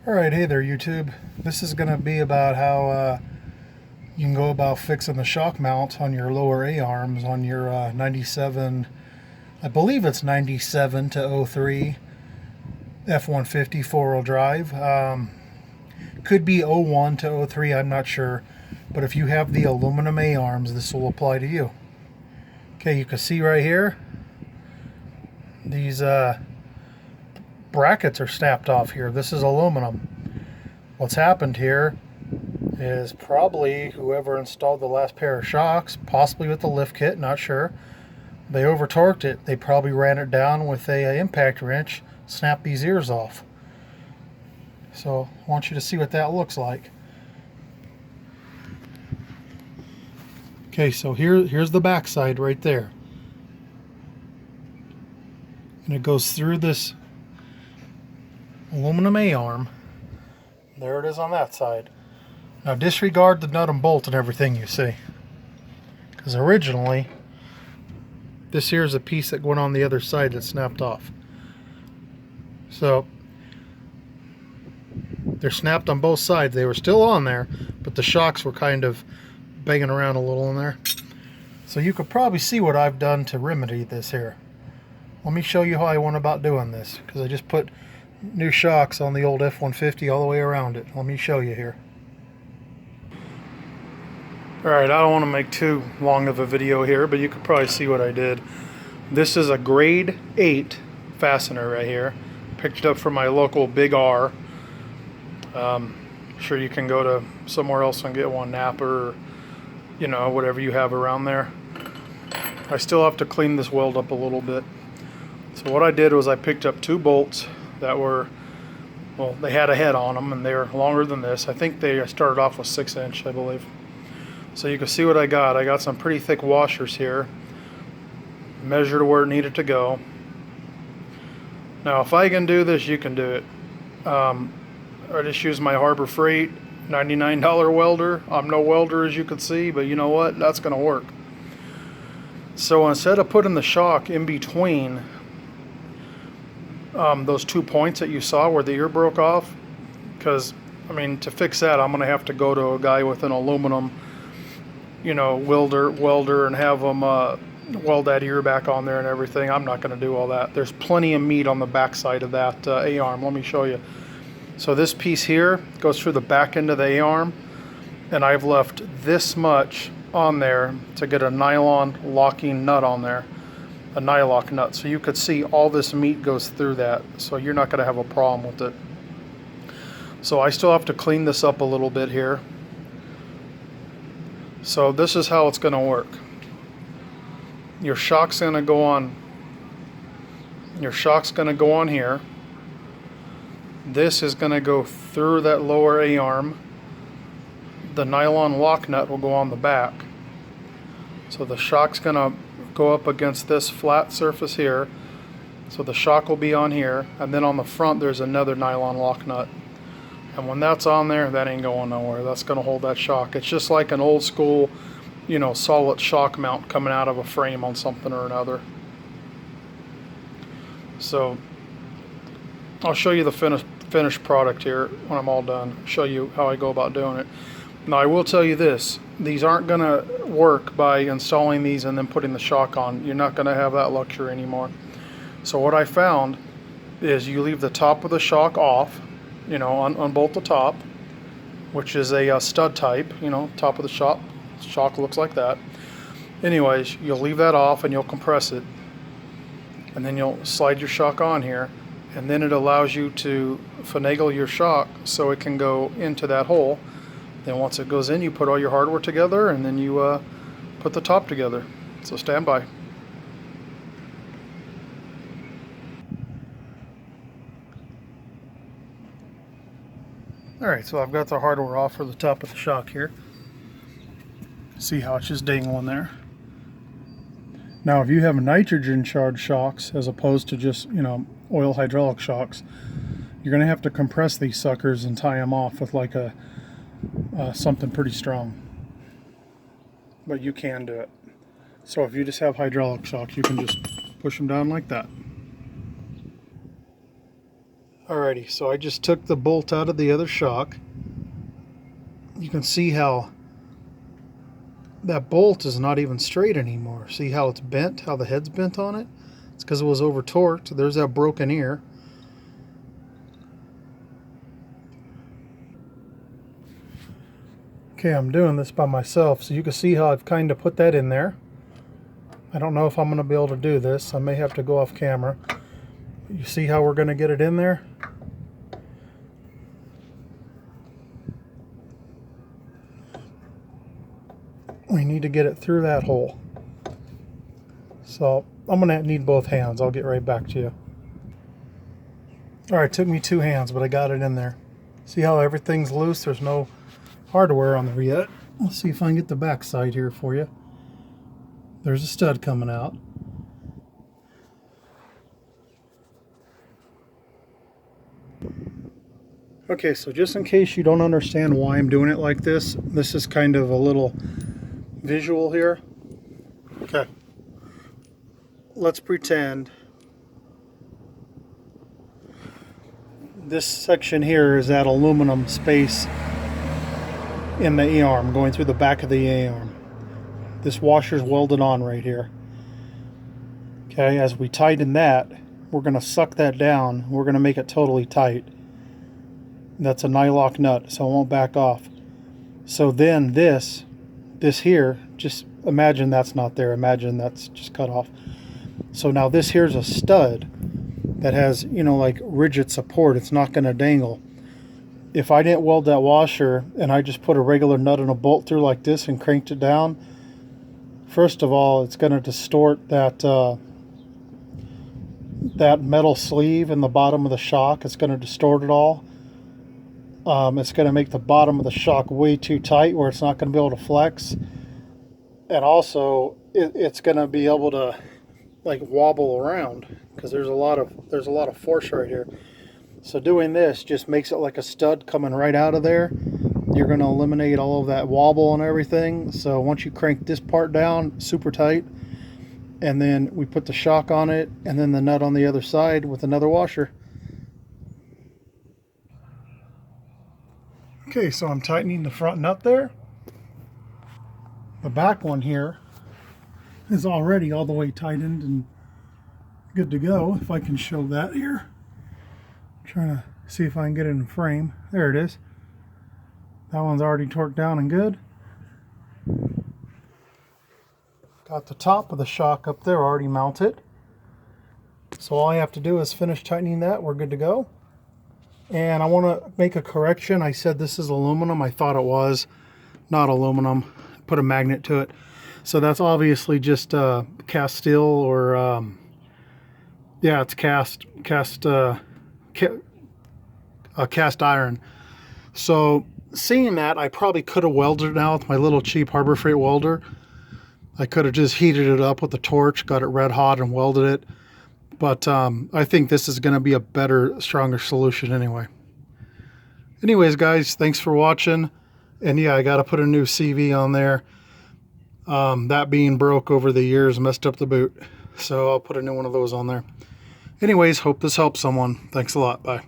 Alright, hey there YouTube. This is going to be about how you can go about fixing the shock mount on your lower A-arms on your 97, I believe it's 97 to 03 F150 four-wheel drive. Could be 01 to 03, I'm not sure. But if you have the aluminum A-arms, this will apply to you. Okay, you can see right here, these brackets are snapped off here. This is aluminum. What's happened here is probably whoever installed the last pair of shocks, possibly with the lift kit, not sure, they over torqued it. They probably ran it down with a impact wrench, snapped these ears off. So I want you to see what that looks like. Okay, so here's the back side right there, and it goes through this aluminum A-arm. There it is on that side. Now disregard the nut and bolt and everything you see, because originally this here is a piece that went on the other side that snapped off. So they're snapped on both sides. They were still on there, but the shocks were kind of banging around a little in there. So you could probably see what I've done to remedy this here. Let me show you how I went about doing this, because I just put new shocks on the old F150 all the way around it. Let me show you here. Alright, I don't want to make too long of a video here, but you could probably see what I did. This is a grade 8 fastener right here. Picked it up from my local Big R. Sure you can go to somewhere else and get one, Napa, or you know, whatever you have around there. I still have to clean this weld up a little bit. So what I did was I picked up 2 bolts that were, well, they had a head on them and they're longer than this. I think they started off with 6-inch, I believe. So you can see what I got. I got some pretty thick washers here. Measure to where it needed to go. Now if I can do this, you can do it. I just use my Harbor Freight $99 welder. I'm no welder, as you can see, but you know what? That's going to work. So instead of putting the shock in between those 2 points that you saw where the ear broke off, because I mean, to fix that I'm going to have to go to a guy with an aluminum, you know, welder and have them weld that ear back on there and everything. I'm not going to do all that. There's plenty of meat on the back side of that A-arm. Let me show you. So this piece here goes through the back end of the A-arm, and I've left this much on there to get a nylon locking nut on there, a nylock nut. So you could see all this meat goes through that, so you're not going to have a problem with it. So I still have to clean this up a little bit here. So this is how it's going to work. Your shock's going to go on. Your shock's going to go on here. This is going to go through that lower A-arm. The nylon lock nut will go on the back. So the shock's going to go up against this flat surface here. So the shock will be on here, and then on the front there's another nylon lock nut. And when that's on there, that ain't going nowhere. That's going to hold that shock. It's just like an old school, you know, solid shock mount coming out of a frame on something or another. So I'll show you the finished product here when I'm all done. Show you how I go about doing it. Now I will tell you this, these aren't going to work by installing these and then putting the shock on. You're not going to have that luxury anymore. So what I found is you leave the top of the shock off, you know, unbolt the top, which is a stud type, you know, top of the shock looks like that. Anyways, you'll leave that off and you'll compress it, and then you'll slide your shock on here, and then it allows you to finagle your shock so it can go into that hole. Then once it goes in, you put all your hardware together, and then you put the top together. So stand by. Alright, so I've got the hardware off for the top of the shock here. See how it's just dangling there. Now if you have nitrogen charged shocks as opposed to just, you know, oil hydraulic shocks, you're going to have to compress these suckers and tie them off with like a something pretty strong. But you can do it. So if you just have hydraulic shocks, you can just push them down like that. Alrighty, so I just took the bolt out of the other shock. You can see how that bolt is not even straight anymore. See how it's bent, how the head's bent on it? It's because it was over torqued. There's that broken ear. Okay, I'm doing this by myself, so you can see how I've kind of put that in there. I don't know if I'm going to be able to do this. I may have to go off camera. You see how we're going to get it in there? We need to get it through that hole. So I'm going to need both hands. I'll get right back to you. Alright, it took me 2 hands, but I got it in there. See how everything's loose? There's no hardware on there yet. Let's see if I can get the back side here for you. There's a stud coming out. Okay, so just in case you don't understand why I'm doing it like this is kind of a little visual here. Okay, let's pretend this section here is that aluminum space in the E-arm going through the back of the E-arm. This washer's welded on right here. Okay, as we tighten that, we're going to suck that down. We're going to make it totally tight. That's a nylock nut, so it won't back off. So then this here, just imagine that's not there. Imagine that's just cut off. So now this here's a stud that has, you know, like rigid support. It's not going to dangle. If I didn't weld that washer and I just put a regular nut and a bolt through like this and cranked it down, first of all, it's going to distort that that metal sleeve in the bottom of the shock. It's going to distort it all. It's going to make the bottom of the shock way too tight where it's not going to be able to flex. And also, it's going to be able to like wobble around because there's a lot of force right here. So doing this just makes it like a stud coming right out of there. You're going to eliminate all of that wobble and everything. So once you crank this part down super tight, and then we put the shock on it, and then the nut on the other side with another washer. Okay, so I'm tightening the front nut there. The back one here is already all the way tightened and good to go. If I can show that here. I'm trying to see if I can get it in frame. There it is. That one's already torqued down and good. Got the top of the shock up there already mounted. So all I have to do is finish tightening that. We're good to go. And I want to make a correction. I said this is aluminum. I thought it was not aluminum. Put a magnet to it. So that's obviously just cast steel or yeah, it's cast iron. So seeing that, I probably could have welded it out with my little cheap Harbor Freight welder. I could have just heated it up with a torch, got it red hot and welded it. But I think this is going to be a better, stronger solution anyway. Anyways, guys, thanks for watching. And yeah, I got to put a new CV on there. That being broke over the years messed up the boot. So I'll put a new one of those on there. Anyways, hope this helps someone. Thanks a lot. Bye.